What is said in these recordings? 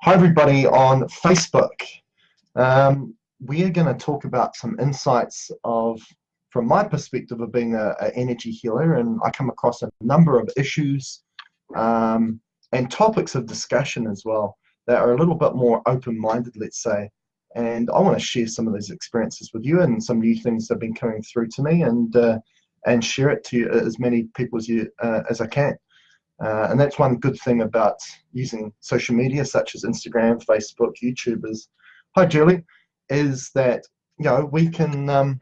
Hi everybody on Facebook. We are going to talk about some insights from my perspective of being an energy healer, and I come across a number of issues and topics of discussion as well that are a little bit more open-minded, let's say. And I want to share some of those experiences with you and some new things that have been coming through to me, and share it to you, as many people as I can. And that's one good thing about using social media such as Instagram, Facebook, YouTube is, hi Julie, is that we can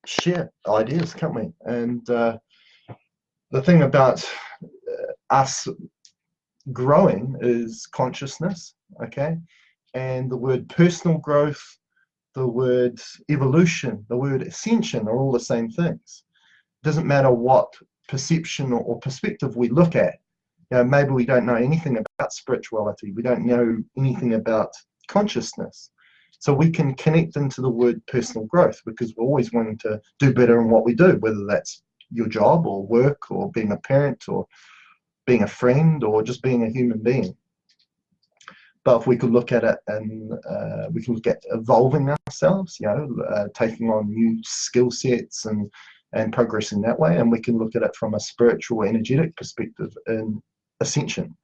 share ideas, can't we? And the thing about us growing is consciousness, okay? And the word personal growth, the word evolution, the word ascension are all the same things. It doesn't matter what perception or perspective we look at. Maybe we don't know anything about spirituality, we don't know anything about consciousness, so we can connect into the word personal growth because we're always wanting to do better in what we do, whether that's your job or work or being a parent or being a friend or just being a human being. But if we could look at it and we can look at evolving ourselves, taking on new skill sets and progressing that way, and we can look at it from a spiritual, energetic perspective in ascension,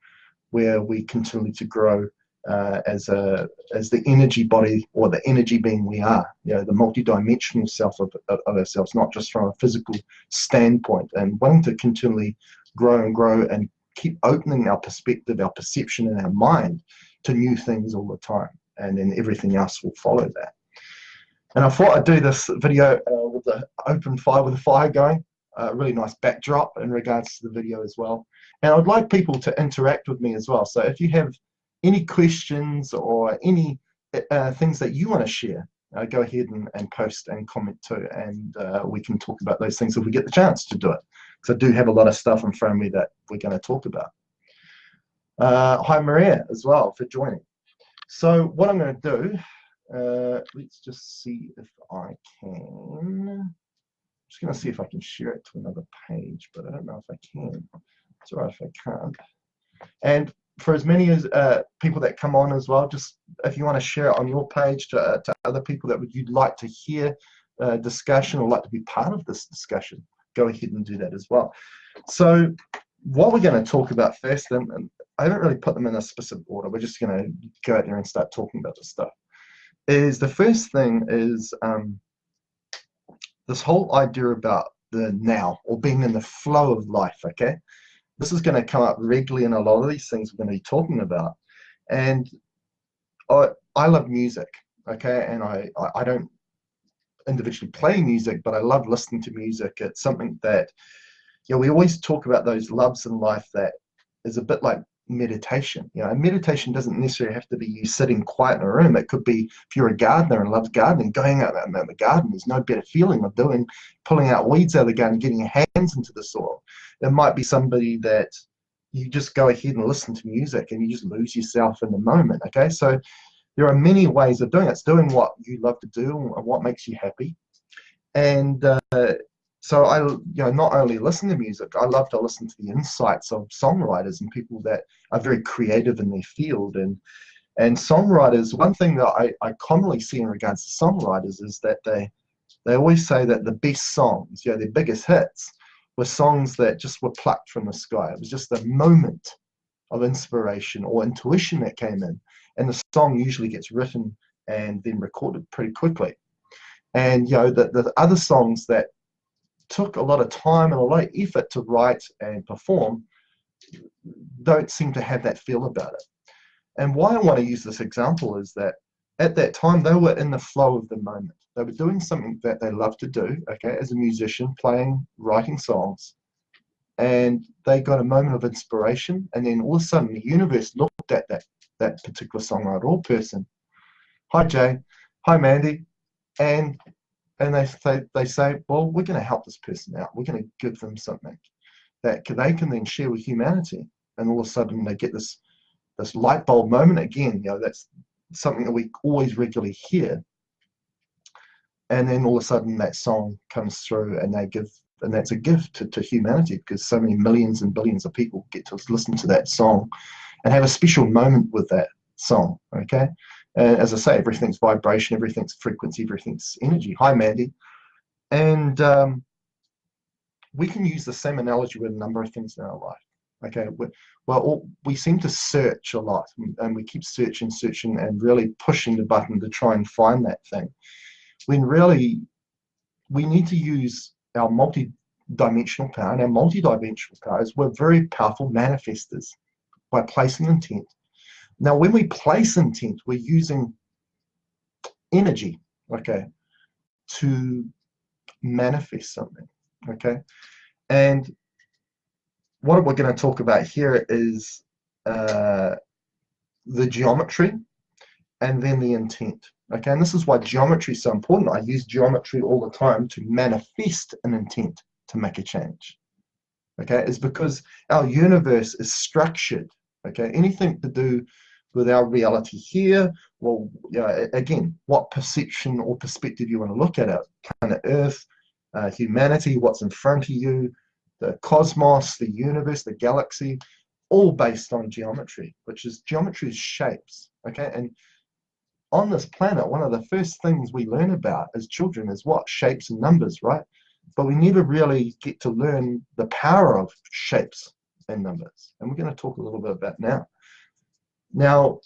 where we continue to grow as the energy body or the energy being we are, the multidimensional self of ourselves, not just from a physical standpoint, and wanting to continually grow and grow and keep opening our perspective, our perception, and our mind to new things all the time, and then everything else will follow that. And I thought I'd do this video with the open fire, with the fire going. Really nice backdrop in regards to the video as well. And I'd like people to interact with me as well. So if you have any questions or any things that you want to share, go ahead and post and comment too. And we can talk about those things if we get the chance to do it. Because I do have a lot of stuff in front of me that we're going to talk about. Hi Maria as well for joining. So what I'm going to do, let's just see if I can. I'm just going to see if I can share it to another page, but I don't know if I can. It's all right if I can't. And for as many as people that come on as well, just if you want to share it on your page to other people that you'd like to hear discussion or like to be part of this discussion, go ahead and do that as well. So what we're going to talk about first, and I haven't really put them in a specific order, we're just going to go out there and start talking about this stuff, is the first thing is this whole idea about the now, or being in the flow of life, okay? This is going to come up regularly in a lot of these things we're going to be talking about. And I love music, okay? And I don't individually play music, but I love listening to music. It's something that, we always talk about those loves in life that is a bit like meditation. And meditation doesn't necessarily have to be you sitting quiet in a room. It could be, if you're a gardener and loves gardening, going out in the garden. There's no better feeling of pulling out weeds out of the garden, getting your hands into the soil. It might be somebody that you just go ahead and listen to music and you just lose yourself in the moment, okay? So there are many ways of doing it. It's doing what you love to do and what makes you happy. And so I, not only listen to music, I love to listen to the insights of songwriters and people that are very creative in their field. And songwriters, one thing that I commonly see in regards to songwriters is that they always say that the best songs, their biggest hits, were songs that just were plucked from the sky. It was just a moment of inspiration or intuition that came in. And the song usually gets written and then recorded pretty quickly. And the other songs that took a lot of time and a lot of effort to write and perform don't seem to have that feel about it. And why I want to use this example is that at that time they were in the flow of the moment. They were doing something that they love to do, okay, as a musician, playing, writing songs, and they got a moment of inspiration, and then all of a sudden the universe looked at that particular songwriter or person. Hi Jay, hi Mandy, and they say, well, we're going to help this person out. We're going to give them something that they can then share with humanity. And all of a sudden they get this light bulb moment again. That's something that we always regularly hear. And then all of a sudden that song comes through and that's a gift to humanity, because so many millions and billions of people get to listen to that song and have a special moment with that song, okay? And as I say, everything's vibration, everything's frequency, everything's energy. Hi, Mandy. And we can use the same analogy with a number of things in our life. Okay, we seem to search a lot, and we keep searching, and really pushing the button to try and find that thing, when really we need to use our multi-dimensional power, and our multi-dimensional power is we're very powerful manifestors by placing intent. Now, when we place intent, we're using energy, okay, to manifest something, okay? And what we're going to talk about here is the geometry and then the intent, okay? And this is why geometry is so important. I use geometry all the time to manifest an intent to make a change, okay? It's because our universe is structured, okay? Anything to do with our reality here, well, you know, again, what perception or perspective you want to look at it, kind of Earth, humanity, what's in front of you, the cosmos, the universe, the galaxy, all based on geometry, which is geometry is shapes, okay? And on this planet, one of the first things we learn about as children is what? Shapes and numbers, right? But we never really get to learn the power of shapes and numbers. And we're going to talk a little bit about now. Now,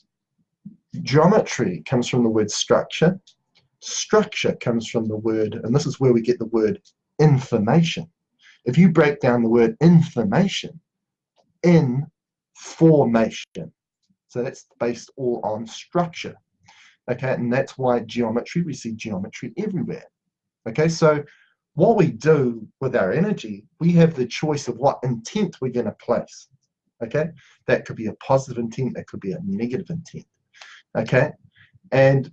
geometry comes from the word structure. Structure comes from the word, and this is where we get the word information. If you break down the word information, information, so that's based all on structure, okay? And that's why geometry, we see geometry everywhere, okay? So what we do with our energy, we have the choice of what intent we're going to place, okay? That could be a positive intent, that could be a negative intent, okay? And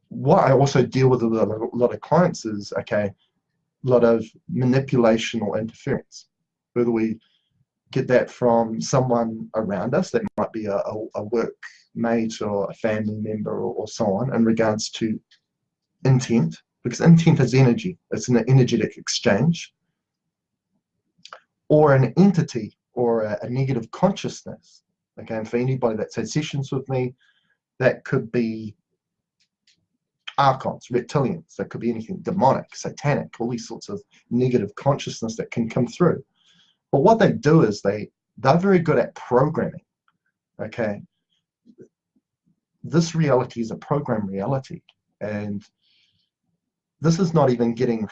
what I also deal with a lot of clients is, okay, a lot of manipulation or interference, whether we get that from someone around us, that might be a workmate or a family member or so on, in regards to intent, because intent is energy, it's an energetic exchange, or an entity or a negative consciousness, okay? And for anybody that's had sessions with me, that could be archons, reptilians, that could be anything, demonic, satanic, all these sorts of negative consciousness that can come through. But what they do is they're very good at programming, okay? This reality is a program reality, and this is not even getting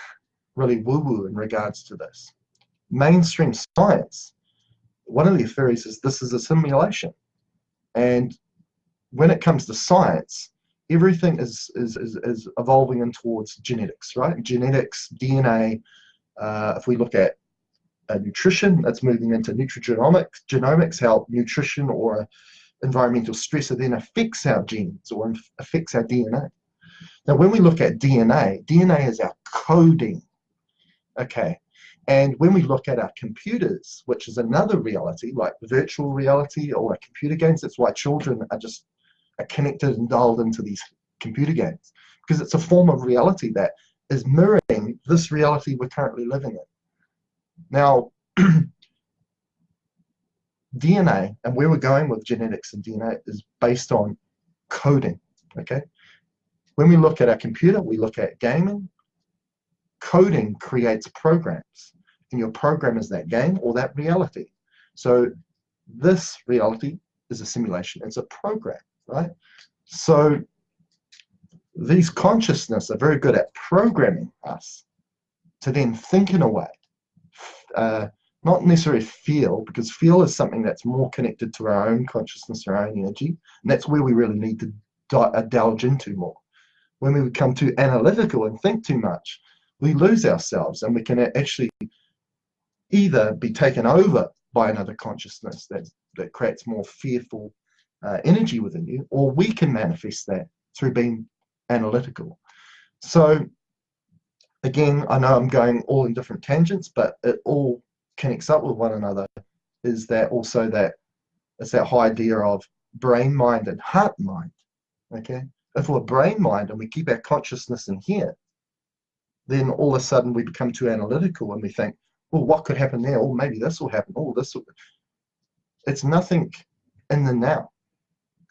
really woo-woo in regards to this. Mainstream science, one of their theories is this is a simulation, and when it comes to science, everything is evolving in towards genetics, right? Genetics, DNA. If we look at nutrition, that's moving into nutrigenomics, how nutrition or environmental stressor then affects our genes or affects our DNA. Now, when we look at DNA, DNA is our coding, okay? And when we look at our computers, which is another reality, like virtual reality or computer games, that's why children are connected and dialed into these computer games, because it's a form of reality that is mirroring this reality we're currently living in. Now, DNA, and where we're going with genetics and DNA, is based on coding, okay? When we look at our computer, we look at gaming. Coding creates programs, and your program is that game or that reality. So this reality is a simulation, it's a program, right? So these consciousness are very good at programming us to then think in a way, not necessarily feel, because feel is something that's more connected to our own consciousness, our own energy, and that's where we really need to delve into more. When we become too analytical and think too much, we lose ourselves, and we can actually either be taken over by another consciousness that creates more fearful energy within you, or we can manifest that through being analytical. So again, I know I'm going all in different tangents, but it all connects up with one another. Is that also that it's that whole idea of brain mind and heart mind, okay? If we're brain mind and we keep our consciousness in here, then all of a sudden we become too analytical and we think, well, what could happen there? Oh, maybe this will happen. Oh, this will. it's nothing in the now.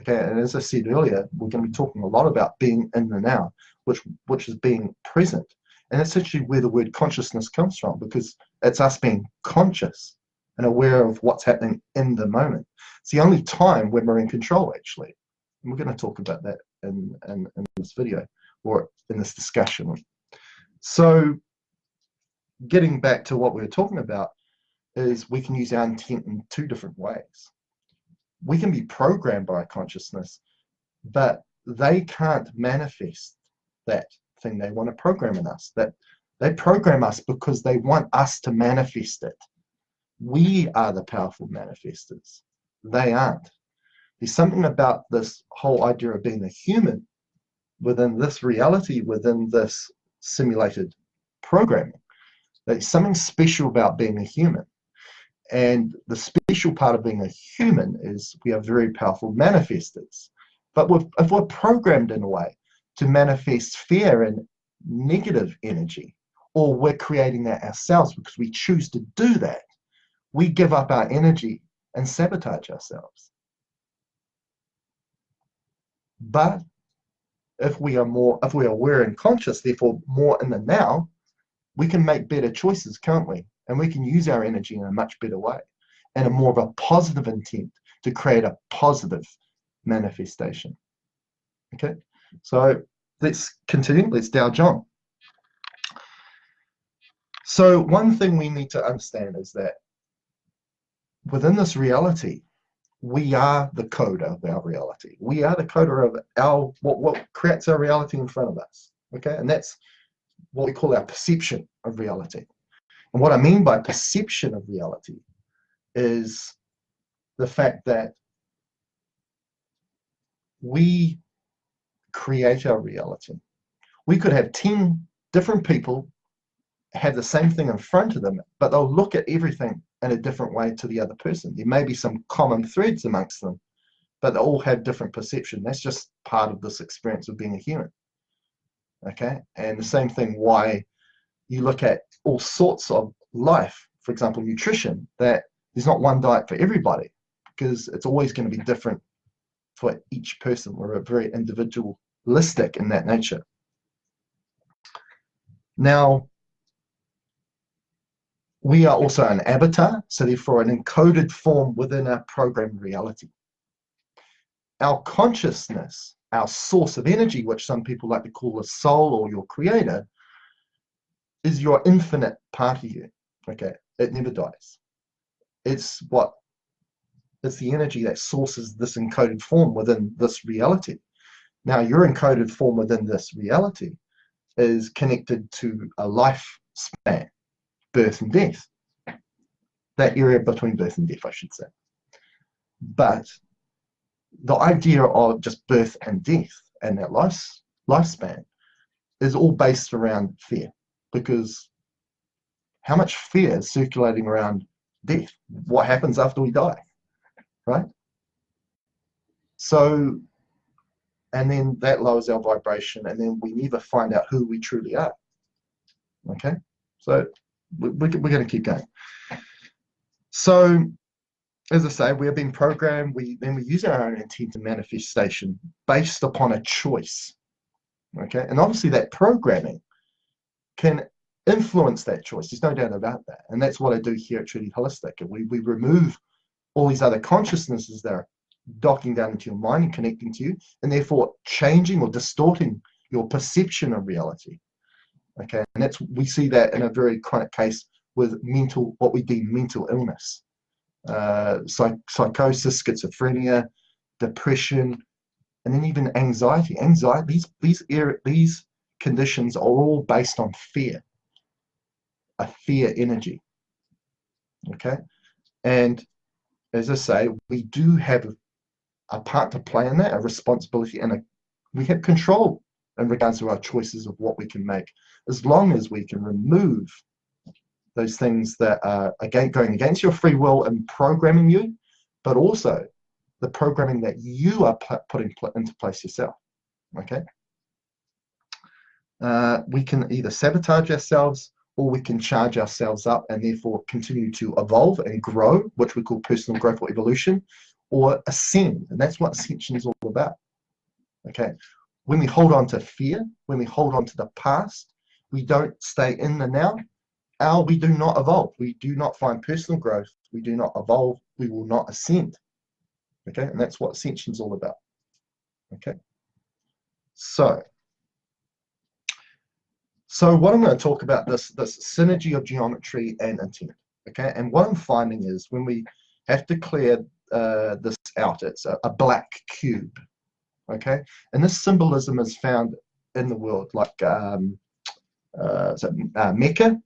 Okay, and as I said earlier, we're going to be talking a lot about being in the now, which is being present. And that's actually where the word consciousness comes from, because it's us being conscious and aware of what's happening in the moment. It's the only time when we're in control, actually. And we're going to talk about that in this video, or in this discussion. So getting back to what we were talking about, is we can use our intent in two different ways. We can be programmed by consciousness, but they can't manifest that thing they want to program in us. That they program us because they want us to manifest it. We are the powerful manifestors. They aren't. There's something about this whole idea of being a human within this reality, within this simulated programming. There's something special about being a human. And the special part of being a human is we are very powerful manifestors. But if we're programmed in a way to manifest fear and negative energy, or we're creating that ourselves because we choose to do that, we give up our energy and sabotage ourselves. But if we are aware and conscious, therefore more in the now, we can make better choices, can't we? And we can use our energy in a much better way, and a more of a positive intent to create a positive manifestation. Okay, so let's continue. Let's Dow John. So one thing we need to understand is that within this reality, we are the coder of our reality. We are the coder of our what creates our reality in front of us. Okay, and that's what we call our perception of reality. And what I mean by perception of reality is the fact that we create our reality. We could have 10 different people have the same thing in front of them, but they'll look at everything in a different way to the other person. There may be some common threads amongst them, but they all have different perception. That's just part of this experience of being a human. Okay, and the same thing why you look at all sorts of life, for example, nutrition, that there's not one diet for everybody, because it's always going to be different for each person. We're very individualistic in that nature. Now, we are also an avatar, so therefore an encoded form within our programmed reality. Our consciousness, our source of energy, which some people like to call the soul or your creator, is your infinite part of you. Okay, it never dies. It's the energy that sources this encoded form within this reality. Now, your encoded form within this reality is connected to a lifespan, birth and death. That area between birth and death, I should say. But the idea of just birth and death and that lifespan is all based around fear, because how much fear is circulating around death? What happens after we die, right? So, and then that lowers our vibration, and then we never find out who we truly are. Okay, so we're going to keep going. So, as I say, we have been programmed. Then we use our own intent and manifestation based upon a choice. Okay, and obviously that programming can influence that choice. There's no doubt about that. And that's what I do here at Truly Holistic. We remove all these other consciousnesses that are docking down into your mind and connecting to you, and therefore changing or distorting your perception of reality. Okay, and we see that in a very chronic case with what we deem mental illness, psychosis, schizophrenia, depression, and then even anxiety. These conditions are all based on fear, a fear energy. Okay, and as I say, we do have a part to play in that, a responsibility, and we have control in regards to our choices of what we can make, as long as we can remove those things that are going against your free will and programming you, but also the programming that you are putting into place yourself. Okay, we can either sabotage ourselves or we can charge ourselves up and therefore continue to evolve and grow, which we call personal growth or evolution, or ascend. And that's what ascension is all about. Okay. When we hold on to fear, when we hold on to the past, we don't stay in the now. We do not evolve. We do not find personal growth. We do not evolve. We will not ascend. Okay. And that's what ascension is all about. Okay. So what I'm going to talk about this synergy of geometry and intent. Okay. And what I'm finding is when we have to clear this out, it's a black cube. Okay. And this symbolism is found in the world, like Mecca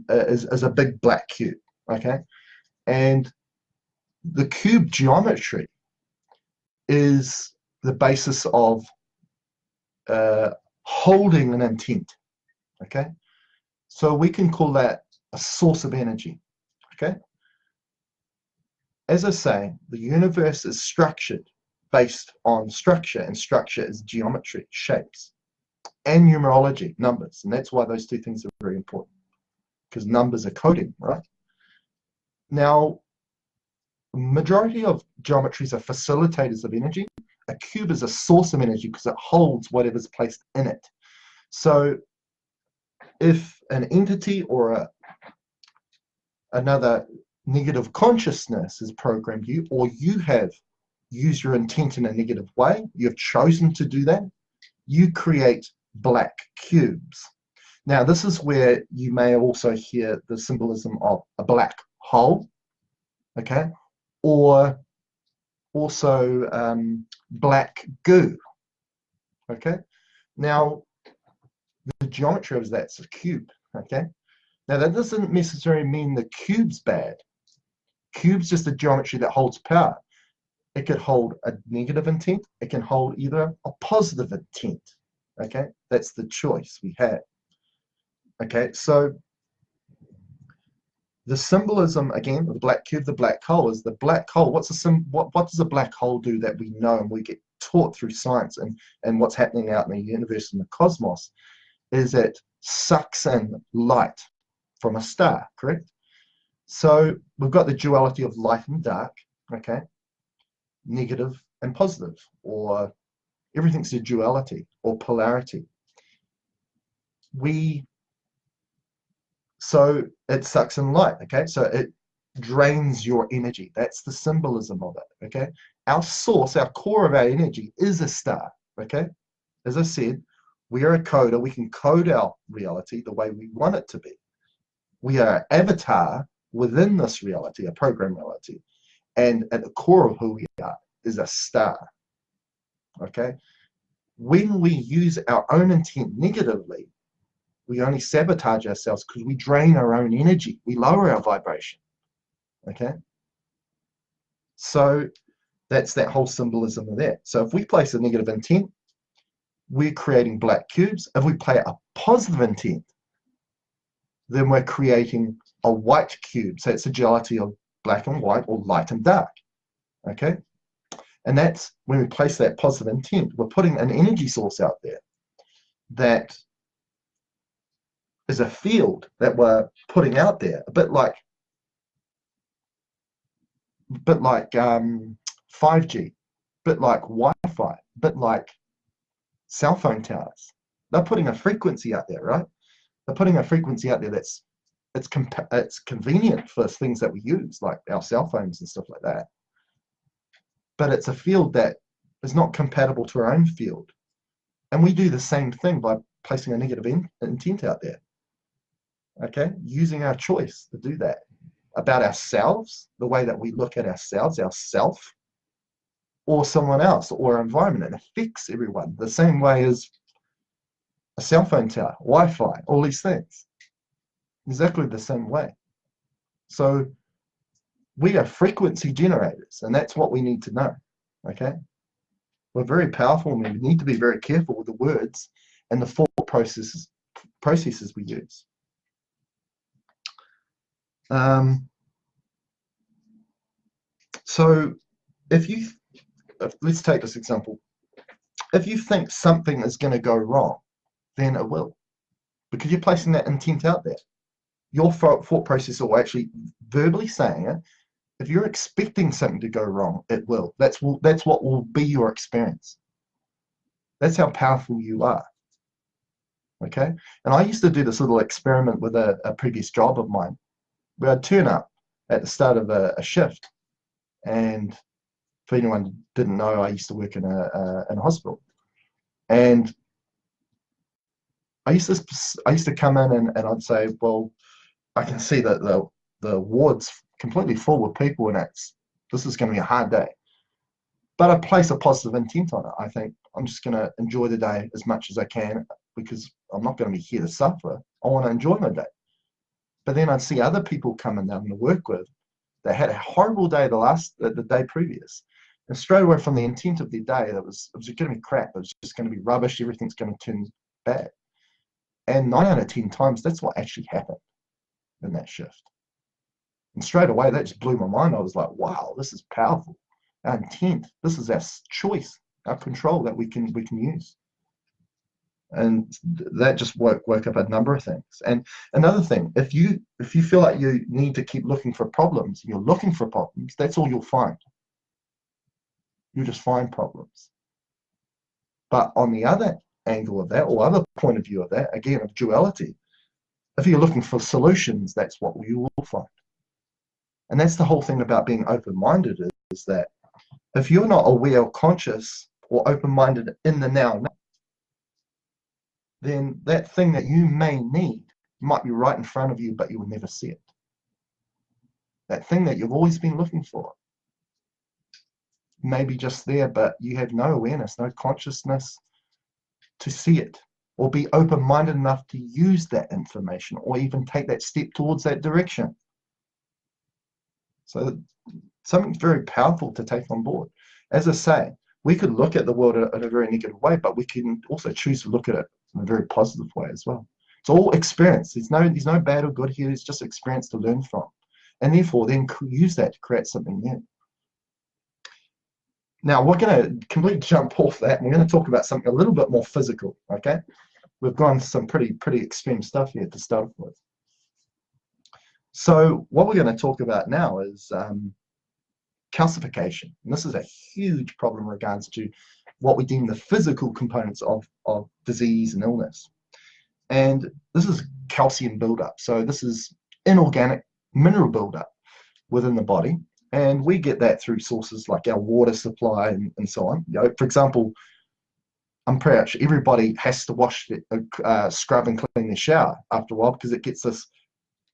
is a big black cube. Okay. And the cube geometry is the basis of holding an intent. Okay. So we can call that a source of energy. Okay. As I say, the universe is structured based on structure, and structure is geometry, shapes, and numerology, numbers. And that's why those two things are very important, because numbers are coding, right? Now, majority of geometries are facilitators of energy. A cube is a source of energy because it holds whatever's placed in it. So if an entity or another negative consciousness has programmed you, or you have used your intent in a negative way, you've chosen to do that, you create black cubes. Now, this is where you may also hear the symbolism of a black hole, okay, or also black goo, okay. Now, the geometry of that's a cube, okay. Now, that doesn't necessarily mean the cube's bad. Cube's just a geometry that holds power. It could hold a negative intent. It can hold either a positive intent. Okay, that's the choice we have. Okay, so the symbolism again of the black cube, the black hole is the black hole. What does a black hole do that we know and we get taught through science and what's happening out in the universe and the cosmos is it sucks in light from a star, correct? So we've got the duality of light and dark, okay? Negative and positive, or everything's a duality or polarity. So it sucks in light, okay? So it drains your energy. That's the symbolism of it, okay? Our source, our core of our energy is a star, okay? As I said, we are a coder. We can code our reality the way we want it to be. We are an avatar within this reality, a program reality. And at the core of who we are is a star, okay? When we use our own intent negatively, we only sabotage ourselves because we drain our own energy. We lower our vibration, okay? So that's that whole symbolism of that. So if we place a negative intent, we're creating black cubes. If we play a positive intent, then we're creating a white cube. So it's a duality of black and white, or light and dark, okay? And that's when we place that positive intent, we're putting an energy source out there that is a field that we're putting out there, a bit like 5G, a bit like Wi-Fi, a bit like cell phone towers. They're putting a frequency out there, right? They're putting a frequency out there that's it's convenient for things that we use, like our cell phones and stuff like that. But it's a field that is not compatible to our own field. And we do the same thing by placing a negative intent out there. Okay, using our choice to do that about ourselves, the way that we look at ourselves, ourself, or someone else, or our environment. It affects everyone the same way as a cell phone tower, Wi-Fi, all these things. Exactly the same way. So we are frequency generators, and that's what we need to know. Okay, we're very powerful, and we need to be very careful with the words and the thought processes we use. So let's take this example. If you think something is going to go wrong, then it will. because you're placing that intent out there. Your thought process will actually verbally saying it. If you're expecting something to go wrong, it will. That's what will be your experience. That's how powerful you are. Okay? And I used to do this little experiment with a previous job of mine, where I'd turn up at the start of a shift. And for anyone who didn't know, I used to work in a hospital. And I used to come in and I'd say, well, I can see that the ward's completely full with people, and this is going to be a hard day. But I place a positive intent on it. I think I'm just going to enjoy the day as much as I can, because I'm not going to be here to suffer. I want to enjoy my day. But then I'd see other people coming down to work with that had a horrible day the day previous. And straight away from the intent of their day, it was going to be crap. It was just going to be rubbish. Everything's going to turn bad. And 9 out of 10 times, that's what actually happened in that shift. And straight away, that just blew my mind. I was like, wow, this is powerful. Our intent, this is our choice, our control that we can use. And that just woke up a number of things. And another thing, if you feel like you need to keep looking for problems, you're looking for problems, that's all you'll find. You'll just find problems. But on the other angle of that, or other point of view of that, again, of duality, if you're looking for solutions, that's what you will find. And that's the whole thing about being open-minded, is that if you're not aware or conscious or open-minded in the now, then that thing that you may need might be right in front of you, but you will never see it. That thing that you've always been looking for may be just there, but you have no awareness, no consciousness to see it, or be open-minded enough to use that information, or even take that step towards that direction. So something very powerful to take on board. As I say, we could look at the world in a very negative way, but we can also choose to look at it in a very positive way as well. It's all experience. There's no bad or good here. It's just experience to learn from. And therefore, then use that to create something new. Now, we're going to completely jump off that, and we're going to talk about something a little bit more physical, okay? We've gone some pretty extreme stuff here to start with. So what we're going to talk about now is calcification. And this is a huge problem in regards to what we deem the physical components of disease and illness. And this is calcium buildup. So this is inorganic mineral buildup within the body. And we get that through sources like our water supply and so on. You know, for example, I'm pretty sure everybody has to wash, scrub and clean their shower after a while, because it gets this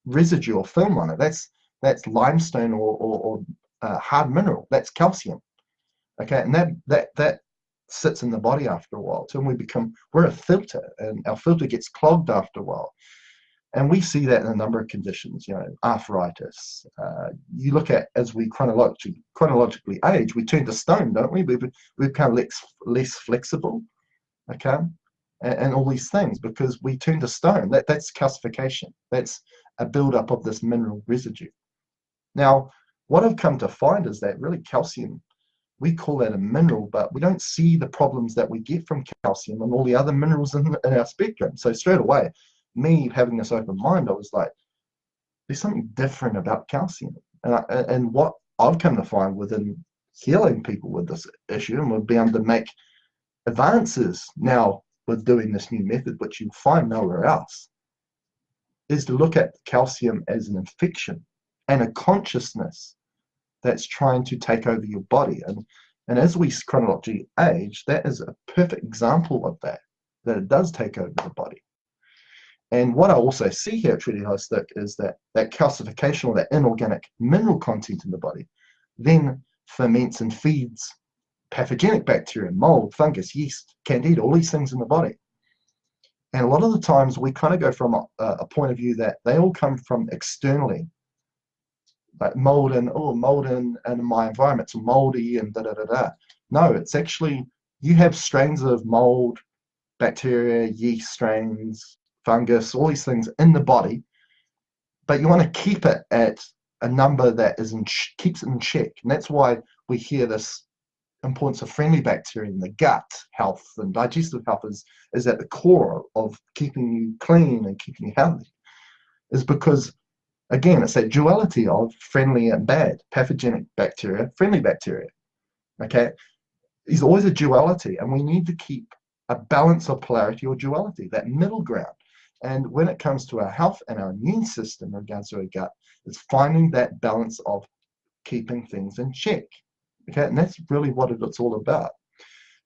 residue or film on it. That's limestone or hard mineral. That's calcium. Okay, and that sits in the body after a while. So we're a filter, and our filter gets clogged after a while. And we see that in a number of conditions, you know, arthritis. You look at, as we chronologically age, we turn to stone, don't we? We become less flexible, okay? And all these things, because we turn to stone. That's calcification. That's a buildup of this mineral residue. Now, what I've come to find is that really calcium, we call that a mineral, but we don't see the problems that we get from calcium and all the other minerals in our spectrum. So straight away, me having this open mind, I was like, there's something different about calcium. And what I've come to find within healing people with this issue, and we'll be able to make advances now with doing this new method, which you'll find nowhere else, is to look at calcium as an infection and a consciousness that's trying to take over your body. And as we chronologically age, that is a perfect example of that it does take over the body. And what I also see here at Truly Holistic is that calcification, or that inorganic mineral content in the body, then ferments and feeds pathogenic bacteria, mold, fungus, yeast, candida, all these things in the body. And a lot of the times we kind of go from a point of view that they all come from externally, like mold in my environment, so moldy and da-da-da-da. No, it's actually, you have strains of mold, bacteria, yeast strains, fungus, all these things in the body, but you want to keep it at a number that keeps it in check. And that's why we hear this importance of friendly bacteria in the gut health and digestive health is at the core of keeping you clean and keeping you healthy, is because, again, it's that duality of friendly and bad, pathogenic bacteria, friendly bacteria. Okay, there's always a duality, and we need to keep a balance of polarity or duality, that middle ground. And when it comes to our health and our immune system in regards to our gut, it's finding that balance of keeping things in check. Okay, and that's really what it's all about.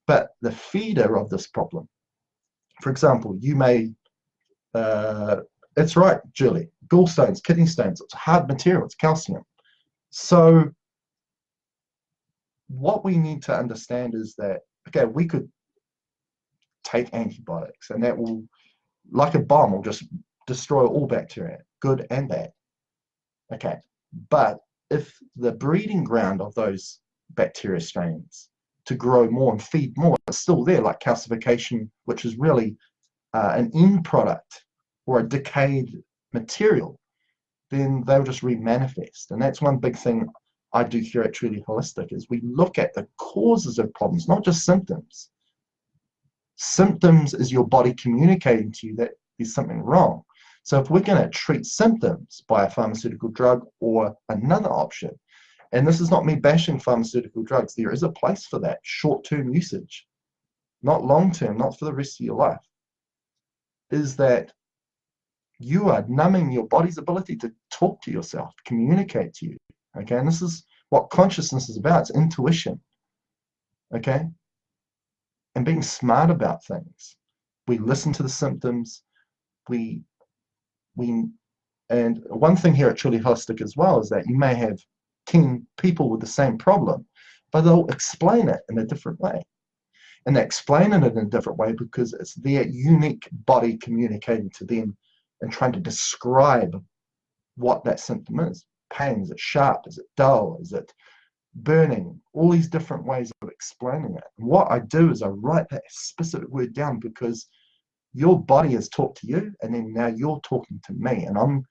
But the feeder of this problem, for example, you may, it's right, Julie, gallstones, kidney stones, it's hard material, it's calcium. So what we need to understand is that, okay, we could take antibiotics and that will, like a bomb, will just destroy all bacteria, good and bad. Okay, but if the breeding ground of those bacteria strains to grow more and feed more is still there, like calcification, which is really an end product or a decayed material, then they'll just remanifest. And that's one big thing I do here at Truly Holistic, is we look at the causes of problems, not just symptoms. Symptoms is your body communicating to you that there's something wrong. So if we're going to treat symptoms by a pharmaceutical drug or another option, and this is not me bashing pharmaceutical drugs, there is a place for that, short-term usage, not long-term, not for the rest of your life, is that you are numbing your body's ability to talk to yourself, communicate to you. Okay, and this is what consciousness is about. It's intuition. Okay, and being smart about things. We listen to the symptoms. We and one thing here at Truly Holistic as well is that you may have 10 people with the same problem, but they'll explain it in a different way. And they're explaining it in a different way because it's their unique body communicating to them and trying to describe what that symptom is. Pain, is it sharp? Is it dull? Is it burning? All these different ways of explaining it. And what I do is I write that specific word down because your body has talked to you, and then now you're talking to me, and I'm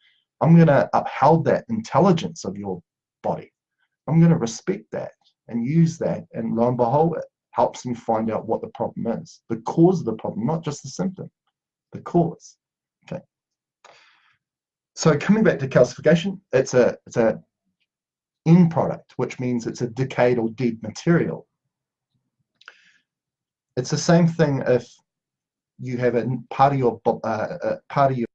going to uphold that intelligence of your body. I'm going to respect that and use that, and lo and behold, it helps me find out what the problem is, the cause of the problem, not just the symptom, the cause. Okay. So coming back to calcification, it's a end product, which means it's a decayed or dead material. It's the same thing if you have a part of your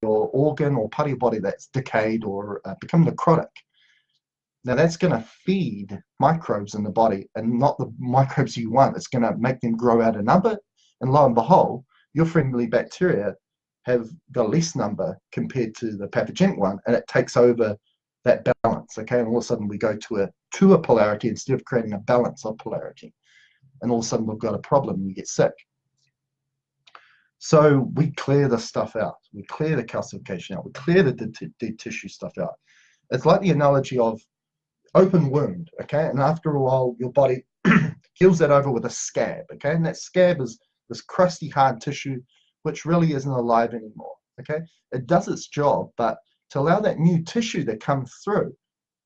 organ or part of your body that's decayed or become necrotic. Now that's going to feed microbes in the body, and not the microbes you want. It's going to make them grow out of number, and lo and behold, your friendly bacteria have got less number compared to the pathogenic one, and it takes over that balance. Okay, and all of a sudden we go to a polarity instead of creating a balance of polarity, and all of a sudden we've got a problem and you get sick. So we clear the stuff out. We clear the calcification out. We clear the dead tissue stuff out. It's like the analogy of open wound, okay? And after a while, your body heals that over with a scab, okay? And that scab is this crusty, hard tissue, which really isn't alive anymore, okay? It does its job, but to allow that new tissue to come through,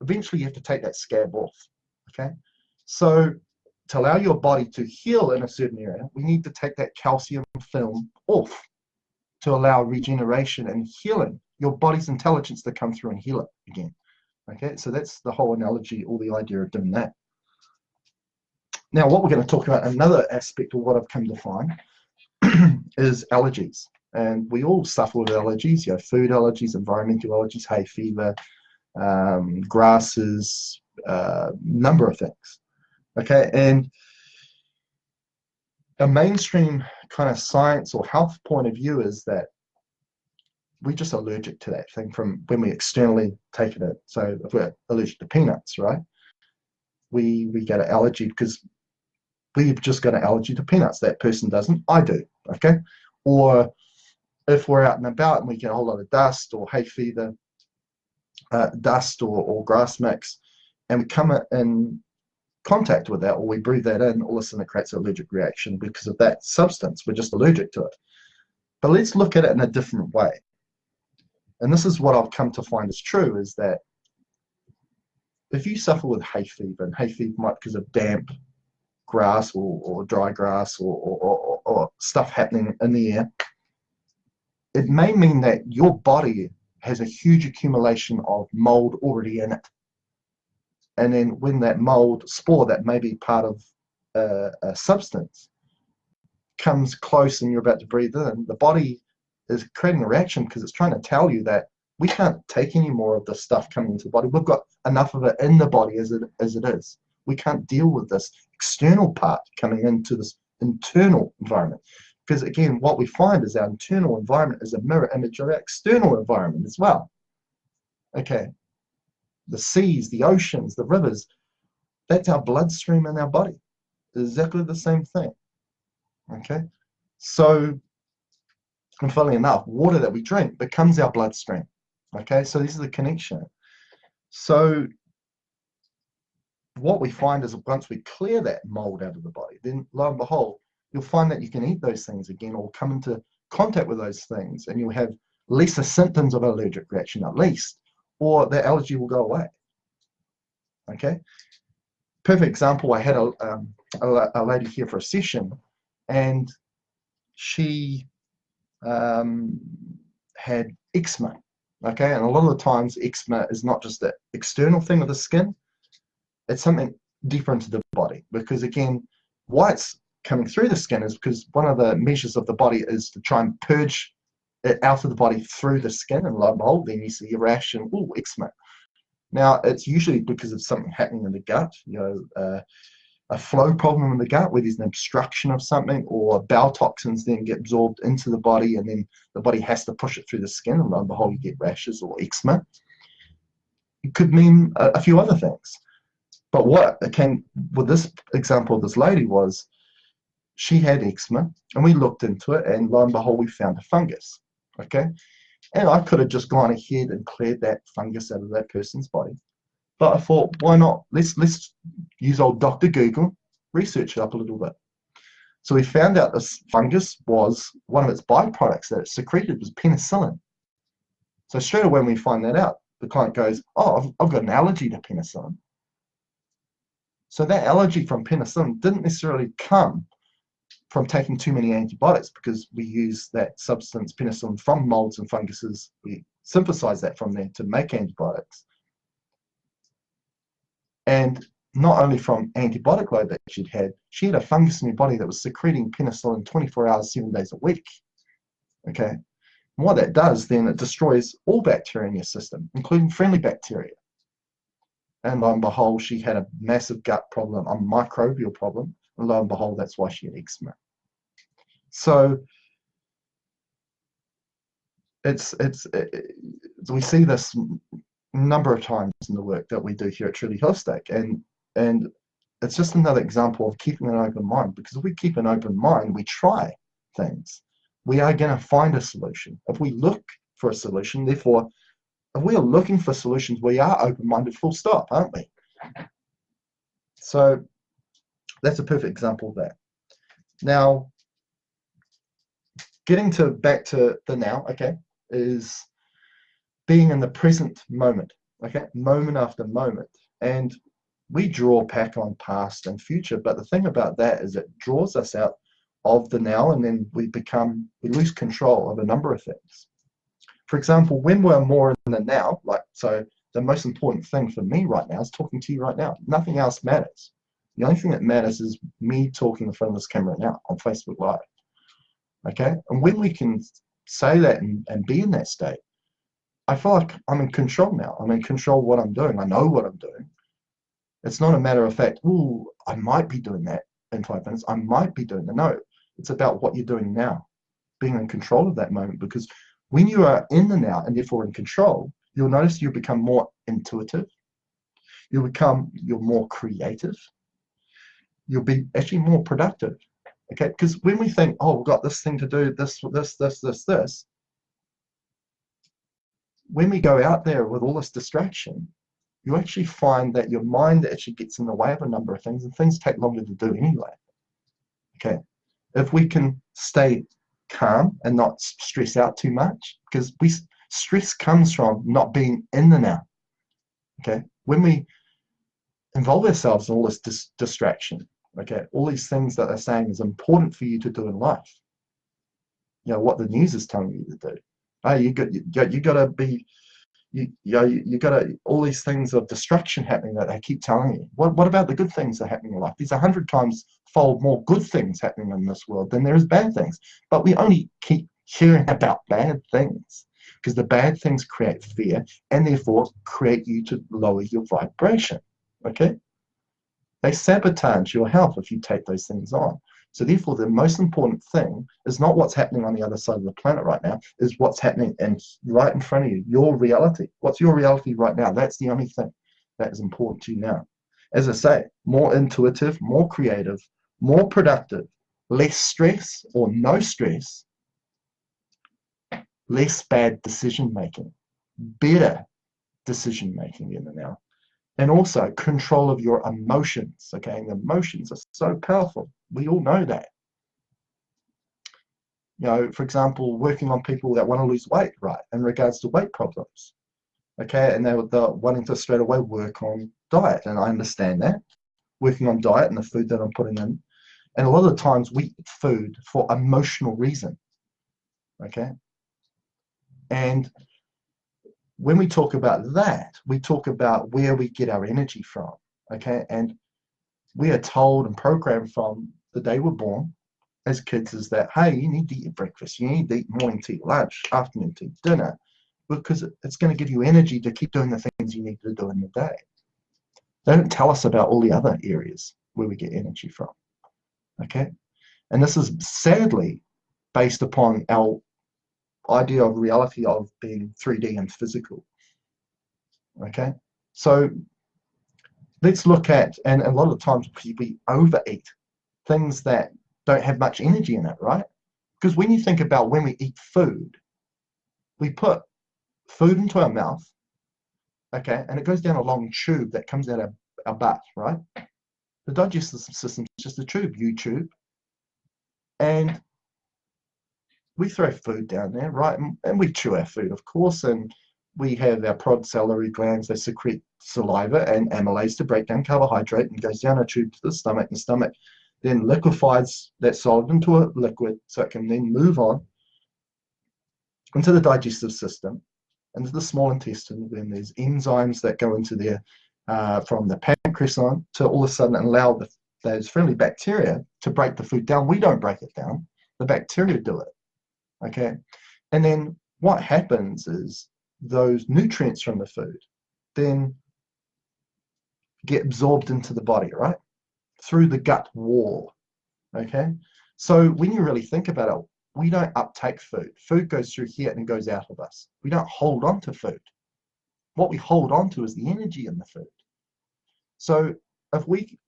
eventually you have to take that scab off, okay? So to allow your body to heal in a certain area, we need to take that calcium film off to allow regeneration and healing, your body's intelligence to come through and heal it again. Okay, so that's the whole analogy, or the idea of doing that. Now, what we're going to talk about, another aspect of what I've come to find, is allergies. And we all suffer with allergies, food allergies, environmental allergies, hay fever, grasses, number of things. Okay, and a mainstream kind of science or health point of view is that we're just allergic to that thing from when we externally take it in. So if we're allergic to peanuts, right, we get an allergy because we've just got an allergy to peanuts. That person doesn't, I do, okay? Or if we're out and about and we get a whole lot of dust or hay fever, dust or grass mix, and we come in contact with that, or we breathe that in, all of a sudden it creates an allergic reaction because of that substance. We're just allergic to it. But let's look at it in a different way. And this is what I've come to find is true, is that if you suffer with hay fever, and hay fever might be because of damp, grass or dry grass or stuff happening in the air, it may mean that your body has a huge accumulation of mold already in it. And then when that mold spore that may be part of a substance comes close and you're about to breathe in, the body is creating a reaction because it's trying to tell you that we can't take any more of this stuff coming into the body. We've got enough of it in the body as it is. We can't deal with this external part coming into this internal environment. Because again, what we find is our internal environment is a mirror image of our external environment as well. Okay, the seas, the oceans, the rivers, that's our bloodstream in our body. Exactly the same thing. Okay, so, and funnily enough, water that we drink becomes our bloodstream. Okay, so this is the connection. So what we find is once we clear that mold out of the body, then lo and behold, you'll find that you can eat those things again or come into contact with those things, and you'll have lesser symptoms of allergic reaction at least, or the allergy will go away. Okay, perfect example, I had a lady here for a session, and she had eczema. Okay, and a lot of the times eczema is not just the external thing of the skin, it's something deeper into the body, because again, why it's coming through the skin is because one of the measures of the body is to try and purge it out of the body through the skin, and lo and behold, then you see a rash and eczema. Now it's usually because of something happening in the gut, a flow problem in the gut where there's an obstruction of something, or bowel toxins then get absorbed into the body and then the body has to push it through the skin, and lo and behold you get rashes or eczema. It could mean a few other things. But what came with this example of this lady was she had eczema, and we looked into it, and lo and behold we found a fungus. Okay, and I could have just gone ahead and cleared that fungus out of that person's body. But I thought, why not? Let's use old Dr. Google, research it up a little bit. So we found out this fungus was, one of its byproducts that it secreted was penicillin. So straight away when we find that out, the client goes, oh, I've got an allergy to penicillin. So that allergy from penicillin didn't necessarily come from taking too many antibiotics, because we use that substance, penicillin, from molds and funguses. We synthesize that from there to make antibiotics. And not only from antibiotic load that she had a fungus in her body that was secreting penicillin 24 hours, 7 days a week. Okay, and what that does then, it destroys all bacteria in your system, including friendly bacteria. And lo and behold, she had a massive gut problem, a microbial problem, and lo and behold, that's why she had eczema. So we see this number of times in the work that we do here at Truly Holistic, and it's just another example of keeping an open mind, because if we keep an open mind, we try things, we are going to find a solution. If we look for a solution, therefore, if we are looking for solutions, we are open-minded, full stop, aren't we? So that's a perfect example of that. Now, getting back to the now, okay, is being in the present moment, okay, moment after moment. And we draw back on past and future, but the thing about that is it draws us out of the now, and then we lose control of a number of things. For example, when we're more in the now, so the most important thing for me right now is talking to you right now. Nothing else matters. The only thing that matters is me talking in front of this camera now on Facebook Live. Okay, and when we can say that and be in that state, I feel like I'm in control now. I'm in control of what I'm doing. I know what I'm doing. It's not a matter of fact, oh, I might be doing that in 5 minutes. I might be doing that. No, it's about what you're doing now, being in control of that moment. Because when you are in the now and therefore in control, you'll notice you become more intuitive. You're more creative. You'll be actually more productive. Okay, because when we think, oh, we've got this thing to do, this, when we go out there with all this distraction, you actually find that your mind actually gets in the way of a number of things, and things take longer to do anyway. Okay, if we can stay calm and not stress out too much, because stress comes from not being in the now. Okay, when we involve ourselves in all this distraction, Okay, all these things that they're saying is important for you to do in life. You know what the news is telling you to do. Hey, you got to be you got to all these things of destruction happening that they keep telling you. What about the good things that are happening in life? There's 100 times fold more good things happening in this world than there is bad things. But we only keep hearing about bad things because the bad things create fear and therefore create you to lower your vibration. Okay? They sabotage your health if you take those things on. So therefore, the most important thing is not what's happening on the other side of the planet right now, is what's happening right in front of you, your reality. What's your reality right now? That's the only thing that is important to you now. As I say, more intuitive, more creative, more productive, less stress or no stress, less bad decision making, better decision making in the now. And also control of your emotions, okay? And emotions are so powerful. We all know that. You know, for example, working on people that want to lose weight, right, in regards to weight problems, okay? And they're wanting to straight away work on diet, and I understand that. Working on diet and the food that I'm putting in. And a lot of the times we eat food for emotional reason, okay? And when we talk about that, we talk about where we get our energy from, okay? And we are told and programmed from the day we're born as kids is that, hey, you need to eat your breakfast, you need to eat morning tea, lunch, afternoon tea, dinner, because it's going to give you energy to keep doing the things you need to do in the day. They don't tell us about all the other areas where we get energy from, okay? And this is sadly based upon our idea of reality of being 3D and physical, okay? So let's look at, and a lot of times we overeat things that don't have much energy in it, right? Because when you think about when we eat food, we put food into our mouth, okay, and it goes down a long tube that comes out of our butt, right? The digestive system is just a tube, U-tube, and we throw food down there, right? And we chew our food, of course, and we have our procellular glands that secrete saliva and amylase to break down carbohydrate and goes down a tube to the stomach, and the stomach then liquefies that solid into a liquid so it can then move on into the digestive system, into the small intestine. Then there's enzymes that go into there from the pancreas on to all of a sudden allow those friendly bacteria to break the food down. We don't break it down. The bacteria do it, okay? And then what happens is those nutrients from the food then get absorbed into the body, right? Through the gut wall, okay? So when you really think about it, we don't uptake food. Food goes through here and goes out of us. We don't hold on to food. What we hold on to is the energy in the food. So if we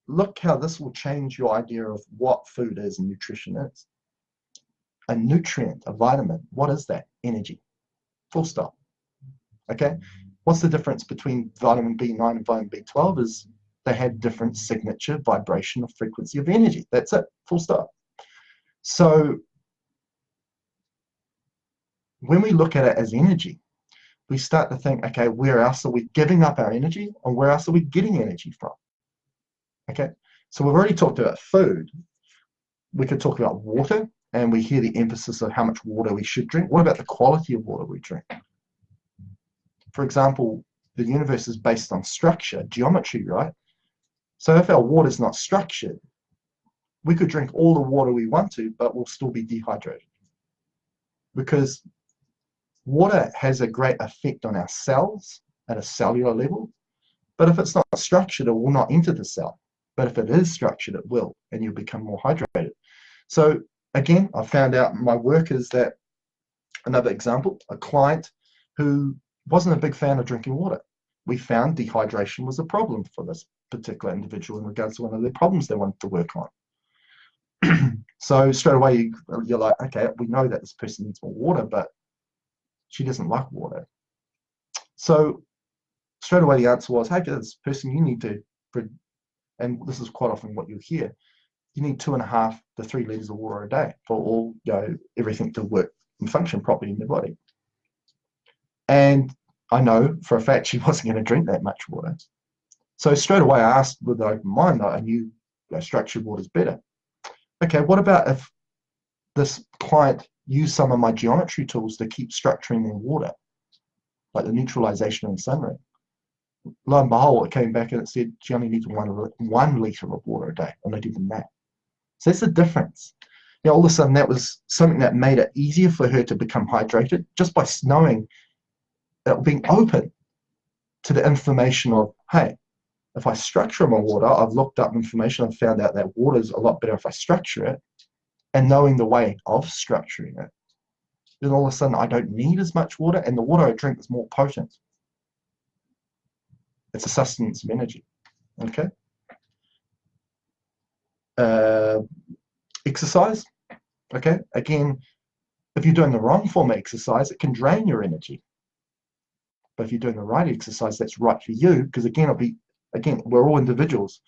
look how this will change your idea of what food is and nutrition is. A nutrient, a vitamin, what is that? Energy. Full stop. Okay? What's the difference between vitamin B9 and vitamin B12 is they have different signature vibration or frequency of energy. That's it. Full stop. So when we look at it as energy, we start to think, okay, where else are we giving up our energy and where else are we getting energy from? Okay? So we've already talked about food. We could talk about water, and we hear the emphasis of how much water we should drink. What about the quality of water we drink? For example, the universe is based on structure, geometry, right? So if our water is not structured, we could drink all the water we want to, but we'll still be dehydrated. Because water has a great effect on our cells at a cellular level, but if it's not structured, it will not enter the cell. But if it is structured, it will, and you'll become more hydrated. So again, I found out in my work is that another example, a client who wasn't a big fan of drinking water. We found dehydration was a problem for this particular individual in regards to one of the problems they wanted to work on. So straight away, you're like, okay, we know that this person needs more water, but she doesn't like water. So straight away, the answer was, hey, this person, you need to, and this is quite often what you'll hear, you need 2.5 to 3 liters of water a day for all, everything to work and function properly in your body. And I know for a fact she wasn't going to drink that much water. So straight away I asked with an open mind, I knew structured water is better. Okay, what about if this client used some of my geometry tools to keep structuring their water, like the neutralization and sunring? Lo and behold, it came back and it said she only needs 1 litre of water a day, or not even that. So that's the difference. All of a sudden that was something that made it easier for her to become hydrated just by knowing that, being open to the information of, hey, if I structure my water, I've looked up information and found out that water is a lot better if I structure it, and knowing the way of structuring it, then all of a sudden I don't need as much water, and the water I drink is more potent. It's a sustenance of energy. Okay. Exercise. Okay. Again, if you're doing the wrong form of exercise, it can drain your energy. But if you're doing the right exercise, that's right for you, because again, we're all individuals.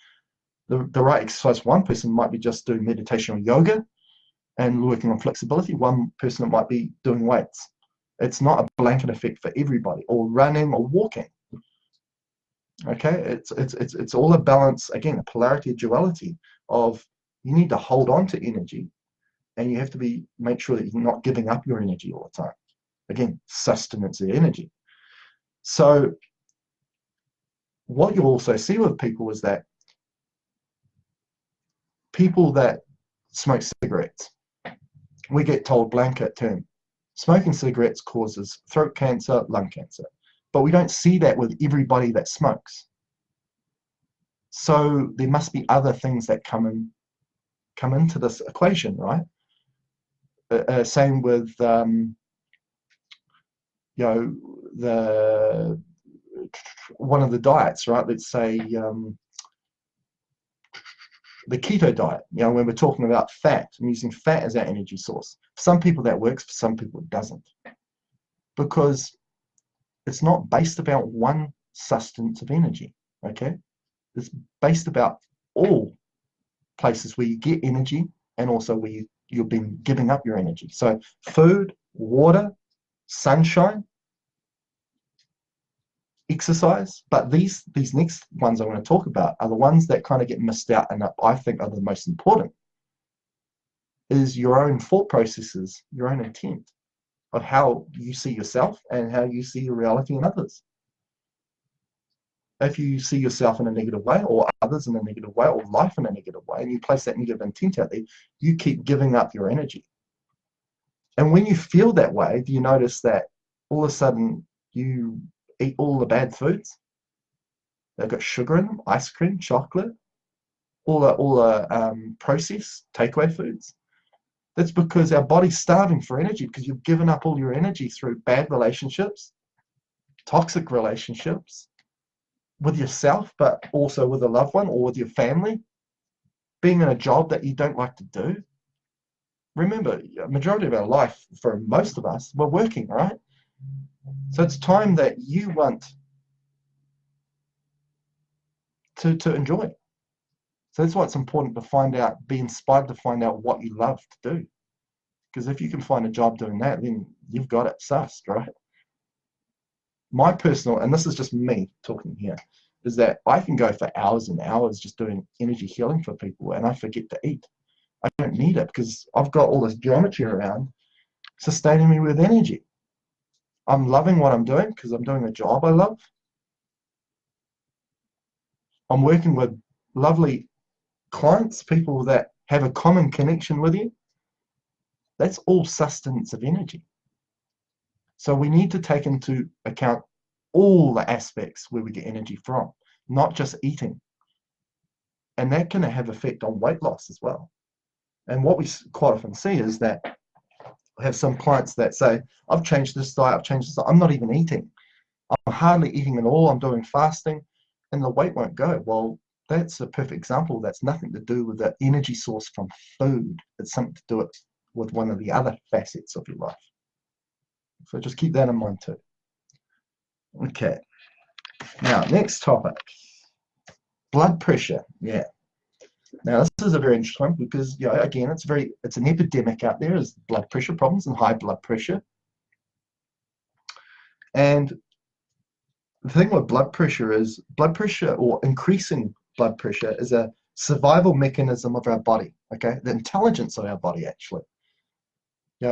The right exercise for one person might be just doing meditation or yoga and working on flexibility. One person, it might be doing weights. It's not a blanket effect for everybody, or running or walking. Okay, it's all a balance, again, a polarity, a duality of, you need to hold on to energy, and you have to make sure that you're not giving up your energy all the time. Again, sustenance of energy. So what you'll also see with people is that people that smoke cigarettes, we get told blanket term, smoking cigarettes causes throat cancer, lung cancer. But we don't see that with everybody that smokes. So there must be other things that come into this equation, right? Same with one of the diets, right? Let's say the keto diet. When we're talking about fat and using fat as our energy source, for some people that works, for some people it doesn't, because it's not based about one sustenance of energy. Okay, it's based about all places where you get energy, and also where you've been giving up your energy. So food, water, sunshine, exercise. But these next ones I want to talk about are the ones that kind of get missed out, and I think are the most important, is your own thought processes, your own intent of how you see yourself and how you see your reality in others. If you see yourself in a negative way, or others in a negative way, or life in a negative way, and you place that negative intent out there, you keep giving up your energy. And when you feel that way, do you notice that all of a sudden you eat all the bad foods? They've got sugar in them, ice cream, chocolate, all the processed takeaway foods. That's because our body's starving for energy, because you've given up all your energy through bad relationships, toxic relationships, with yourself, but also with a loved one or with your family, being in a job that you don't like to do. Remember, a majority of our life, for most of us, we're working, right? So it's time that you want to enjoy. So that's why it's important to find out, be inspired to find out what you love to do. Because if you can find a job doing that, then you've got it sussed, right? My personal, and this is just me talking here, is that I can go for hours and hours just doing energy healing for people, and I forget to eat. I don't need it, because I've got all this geometry around sustaining me with energy. I'm loving what I'm doing because I'm doing a job I love. I'm working with lovely clients, people that have a common connection with you. That's all sustenance of energy. So we need to take into account all the aspects where we get energy from, not just eating. And that can have effect on weight loss as well. And what we quite often see is that I have some clients that say, I've changed this diet, I've changed this diet, I'm not even eating. I'm hardly eating at all, I'm doing fasting, and the weight won't go. Well, that's a perfect example. That's nothing to do with the energy source from food. It's something to do with one of the other facets of your life. So just keep that in mind too. Okay. Now, next topic. Blood pressure. Yeah. Now, this is a very interesting one because, again, it's an epidemic out there, is blood pressure problems and high blood pressure. And the thing with blood pressure or increasing blood pressure is a survival mechanism of our body, okay? The intelligence of our body, actually.